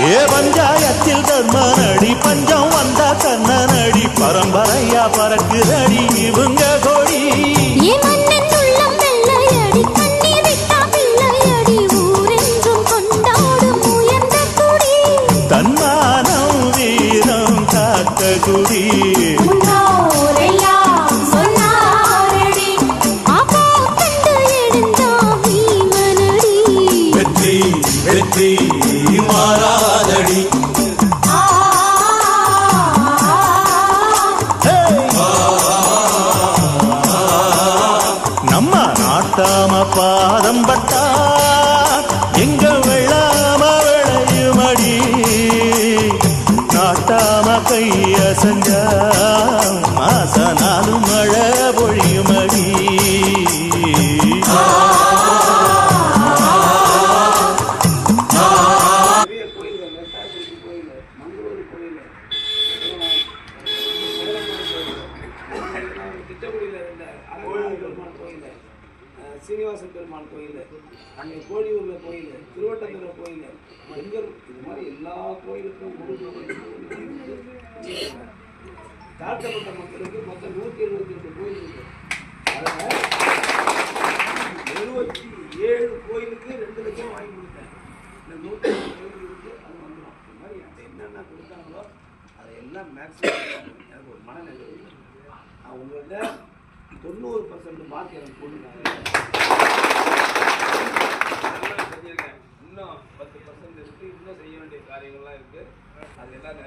ஏ பஞ்சாயத்தில் தர்மனடி பஞ்சம் வந்த கண்ணனடி பரம்பரையா பறக்குதடி இவங்க கொடி தன்மானம் வீரம் காத்த குடி வெற்றி வெற்றி மாறாதடி நம்ம நாட்டாம பாதம் பட்டா எங்க வெள்ளாம விளையுமடி நாட்டாம கைய செஞ்சா மாச நாளும் மழை பொழியுமடி சீனிவாச பெருமாள் கோயில், அங்கே கோழியூரில் கோயில், திருவட்டத்துல கோயில், எங்கள் இது மாதிரி எல்லா கோயிலுக்கும் தாழ்த்தப்பட்ட மக்களுக்கு மொத்தம் 172 கோயில் இருக்கு. அதில் 77 கோயிலுக்கு 2 லட்சம் வாங்கி கொடுத்தேன். இந்த 107 கோயிலுக்கு அது வந்துடும். இது மாதிரி அந்த என்னென்ன கொடுத்தாங்களோ அதையெல்லாம் மேக்ஸிமம் எனக்கு ஒரு மனநிலை. நான் உங்கள்கிட்ட 90% மார்க் எனக்கு கொடுங்க. செஞ்சிருக்கேன். இன்னும் 10% இருக்கு. இன்னும் செய்ய வேண்டிய காரியங்கள்லாம் இருக்கு. அது எல்லாம்